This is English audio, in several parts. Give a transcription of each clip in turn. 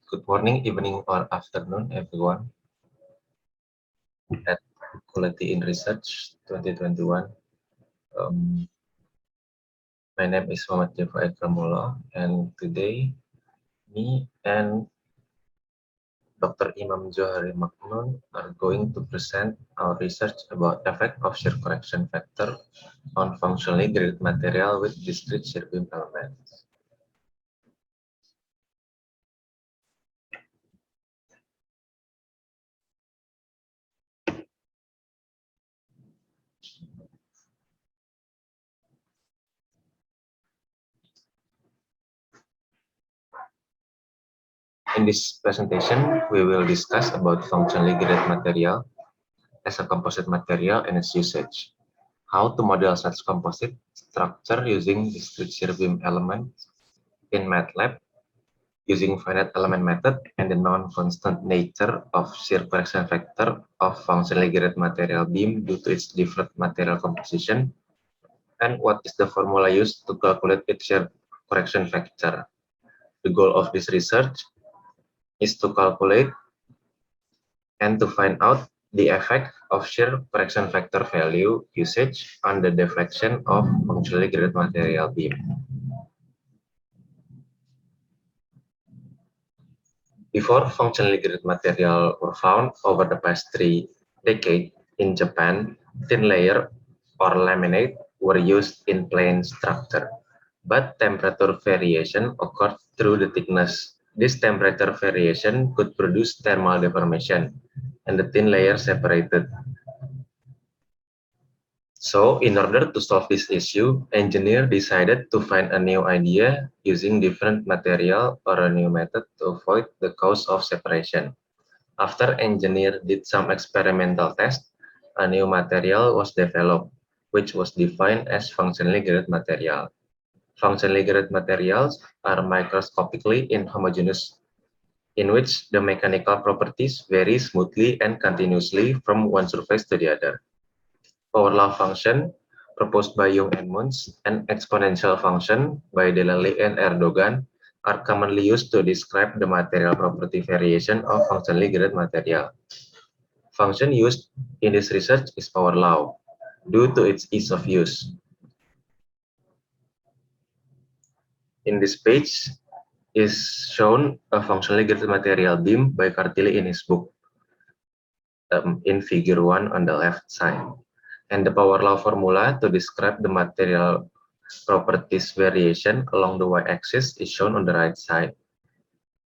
Good morning, evening, or afternoon, everyone. At Quality in Research 2021. My name is Muhammad Jafar Ekramullah, and today me and Dr. Imam Johari Maknun are going to present our research about effect of shear correction factor on functionally graded material with discrete shear beam elements. In this presentation, we will discuss about functionally graded material as a composite material and its usage, how to model such composite structure using discrete shear beam elements in MATLAB, using finite element method and the non-constant nature of shear correction factor of functionally graded material beam due to its different material composition, and what is the formula used to calculate its shear correction factor. The goal of this research is to calculate and to find out the effect of shear correction factor value usage on the deflection of functionally graded material beam. Before functionally graded material were found over the past 3 decades in Japan, thin layer or laminate were used in plain structure, but temperature variation occurred through the thickness. This temperature variation could produce thermal deformation, and the thin layer separated. So, in order to solve this issue, engineer decided to find a new idea using different material or a new method to avoid the cause of separation. After engineer did some experimental tests, a new material was developed, which was defined as functionally graded material. Functionally graded materials are microscopically inhomogeneous, in which the mechanical properties vary smoothly and continuously from one surface to the other. Power law function proposed by Young and Munz and exponential function by Delali and Erdogan are commonly used to describe the material property variation of functionally graded material. Function used in this research is power law due to its ease of use. In this page is shown a functionally graded material beam by Kartili in his book in figure 1 on the left side. And the power law formula to describe the material properties variation along the y-axis is shown on the right side.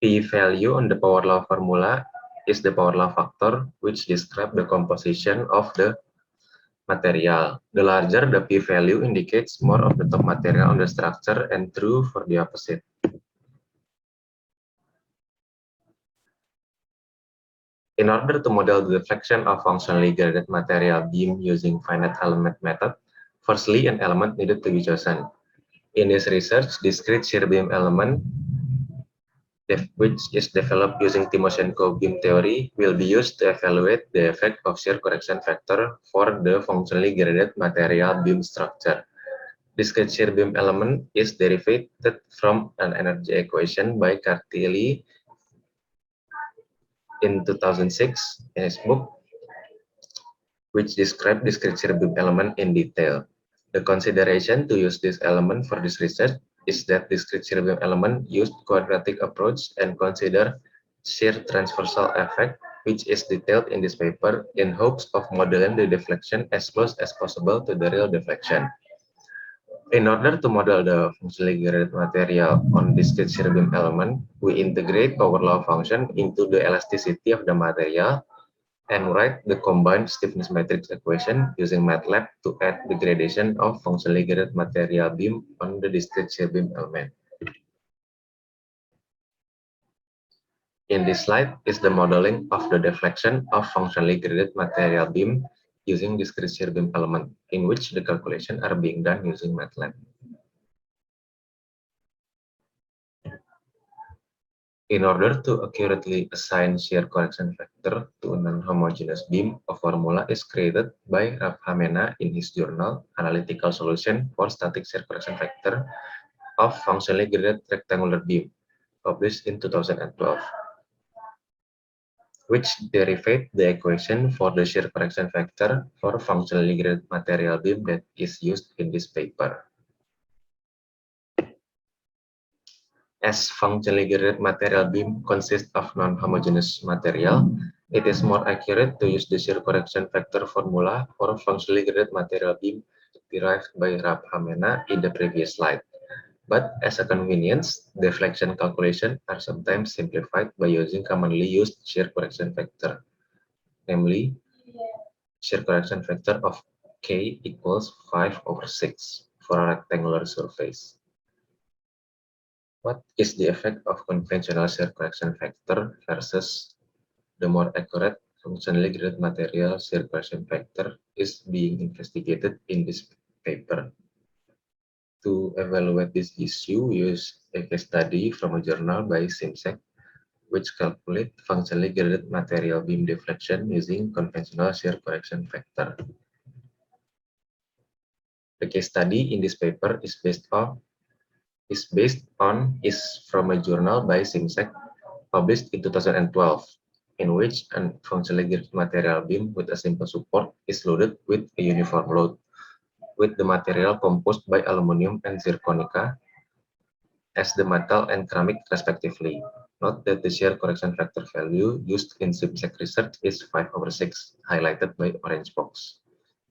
P value on the power law formula is the power law factor which describes the composition of the material. The larger the P value indicates more of the top material on the structure and true for the opposite. In order to model the deflection of functionally graded material beam using finite element method, firstly an element needed to be chosen. In this research, discrete shear beam element, which is developed using Timoshenko beam theory, will be used to evaluate the effect of shear correction factor for the functionally graded material beam structure. Discrete shear beam element is derived from an energy equation by Kartili in 2006 in his book, which describes discrete shear beam element in detail. The consideration to use this element for this research is that discrete shear beam element used quadratic approach and consider shear transversal effect, which is detailed in this paper, in hopes of modeling the deflection as close as possible to the real deflection. In order to model the functionally graded material on discrete shear beam element, we integrate power law function into the elasticity of the material and write the combined stiffness matrix equation using MATLAB to add the gradation of functionally graded material beam on the discrete shear beam element. In this slide is the modeling of the deflection of functionally graded material beam using discrete shear beam element, in which the calculations are being done using MATLAB. In order to accurately assign shear correction factor to a non-homogeneous beam, a formula is created by Raf Hamena in his journal, Analytical Solution for Static Shear Correction Factor of Functionally Graded Rectangular Beam, published in 2012. which derivate the equation for the shear correction factor for functionally graded material beam that is used in this paper. As functionally graded material beam consists of non-homogeneous material, it is more accurate to use the shear correction factor formula for functionally graded material beam derived by Raphamena in the previous slide. But as a convenience, deflection calculation are sometimes simplified by using commonly used shear correction factor, namely shear correction factor of K equals 5/6 for a rectangular surface. What is the effect of conventional shear correction factor versus the more accurate functionally graded material shear correction factor is being investigated in this paper. To evaluate this issue, we use a case study from a journal by Simsek, which calculate functionally graded material beam deflection using conventional shear correction factor. The case study in this paper is from a journal by Simsek published in 2012, in which a functionally graded material beam with a simple support is loaded with a uniform load, with the material composed by aluminum and zirconica as the metal and ceramic respectively. Note that the shear correction factor value used in Simsek research is 5/6, highlighted by orange box,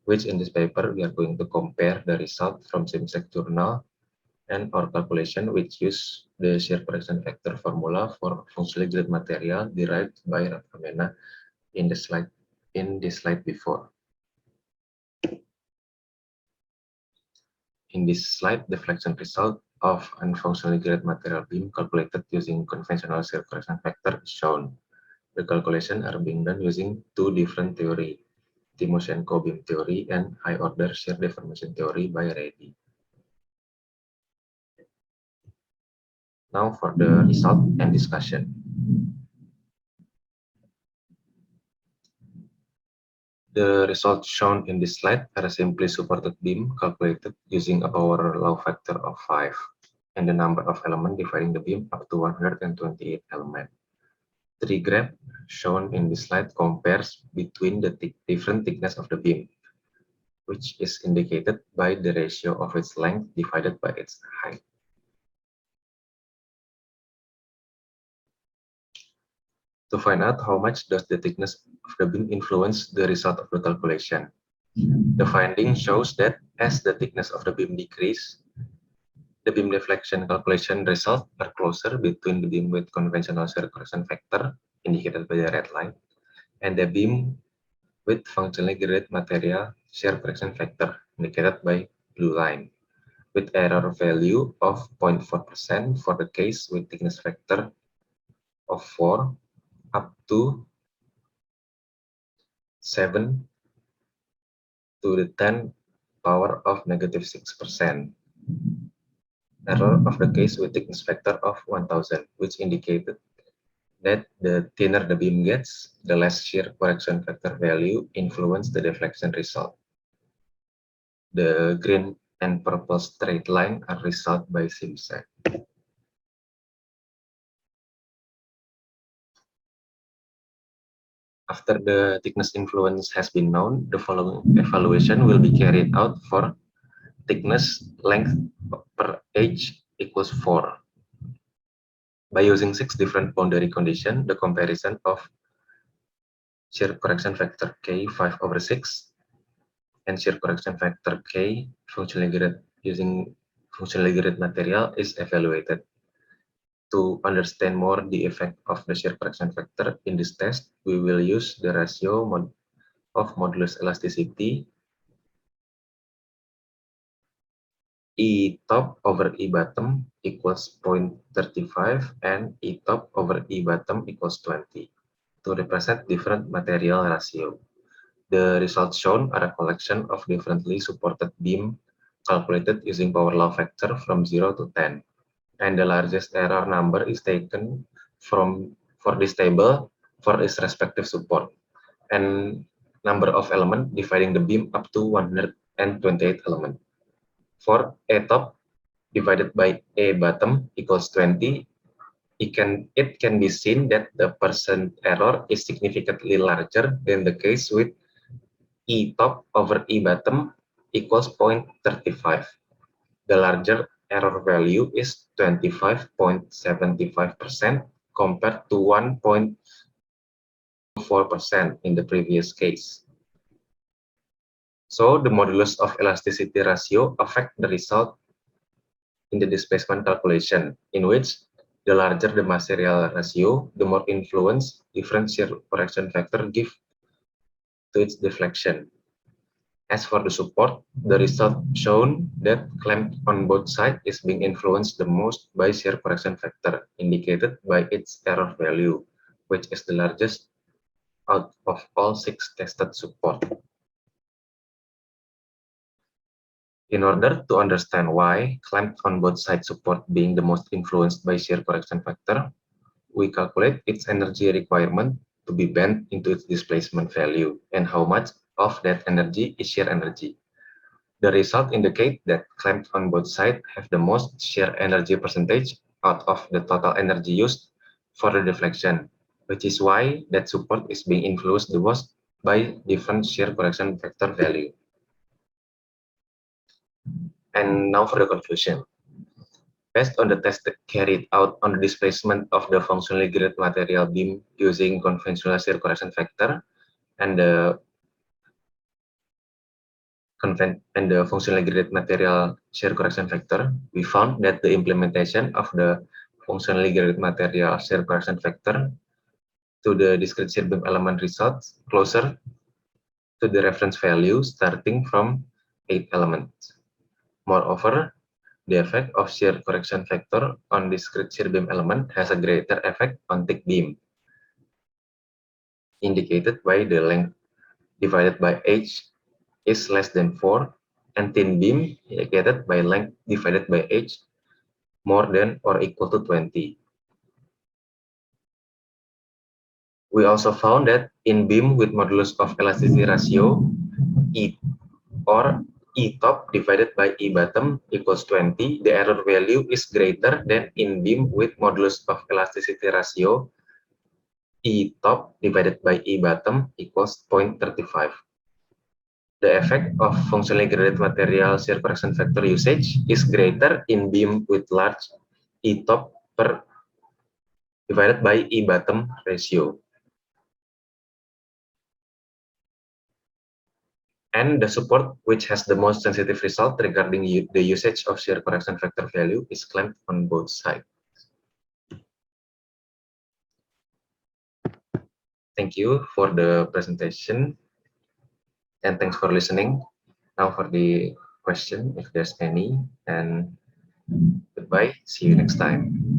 which in this paper we are going to compare the result from Simsek journal and our calculation which use the shear correction factor formula for functionally graded material derived by Raphamena in the slide before. In this slide, the deflection result of unfunctionally graded material beam calculated using conventional shear correction factor is shown. The calculations are being done using two different theories, Timoshenko beam theory and high-order shear deformation theory by Reddy. Now for the result and discussion. The results shown in this slide are a simply supported beam calculated using a power law factor of 5 and the number of elements dividing the beam up to 128 elements. The graph shown in this slide compares between the different thickness of the beam, which is indicated by the ratio of its length divided by its height. To find out how much does the thickness of the beam influence the result of the calculation, the finding shows that as the thickness of the beam decreases, the beam deflection calculation results are closer between the beam with conventional shear correction factor, indicated by the red line, and the beam with functionally graded material shear correction factor, indicated by blue line, with error value of 0.4% for the case with thickness factor of 4 up to 7 to the 10 power of -6%. Error of the case with thickness factor of 1000, which indicated that the thinner the beam gets, the less shear correction factor value influence the deflection result. The green and purple straight line are result by Simsek. After the thickness influence has been known, the following evaluation will be carried out for thickness length per edge equals 4. By using 6 different boundary conditions, the comparison of shear correction factor K 5/6 and shear correction factor K functionally graded using functionally graded material is evaluated. To understand more the effect of the shear correction factor in this test, we will use the ratio of modulus elasticity E top over E bottom equals 0.35 and E top over E bottom equals 20 to represent different material ratio. The results shown are a collection of differently supported beam calculated using power law factor from 0 to 10. And the largest error number is taken for this table for its respective support and number of elements dividing the beam up to 128 elements. For A top divided by A bottom equals 20, it can be seen that the percent error is significantly larger than the case with E top over E bottom equals 0.35. The larger error value is 25.75% compared to 1.4% in the previous case. So the modulus of elasticity ratio affect the result in the displacement calculation, in which the larger the material ratio, the more influence different shear correction factor give to its deflection. As for the support, the result shown that clamp on both sides is being influenced the most by shear correction factor, indicated by its error value, which is the largest out of all 6 tested support. In order to understand why clamp on both sides support being the most influenced by shear correction factor, we calculate its energy requirement to be bent into its displacement value and how much of that energy is shear energy. The result indicate that clamps on both sides have the most shear energy percentage out of the total energy used for the deflection, which is why that support is being influenced the most by different shear correction factor value. And now for the conclusion. Based on the test carried out on the displacement of the functionally graded material beam using conventional shear correction factor and the functionally graded material shear correction factor, we found that the implementation of the functionally graded material shear correction factor to the discrete shear beam element results closer to the reference value starting from 8 elements. Moreover, the effect of shear correction factor on discrete shear beam element has a greater effect on thick beam, indicated by the length divided by h is less than 4, and thin beam indicated by length divided by h more than or equal to 20. We also found that in beam with modulus of elasticity ratio E or E top divided by E bottom equals 20, the error value is greater than in beam with modulus of elasticity ratio E top divided by E bottom equals 0.35. The effect of functionally graded material shear correction factor usage is greater in beam with large E top per divided by E bottom ratio. And the support which has the most sensitive result regarding the usage of shear correction factor value is clamped on both sides. Thank you for the presentation and thanks for listening. Now for the question, if there's any, and goodbye. See you next time.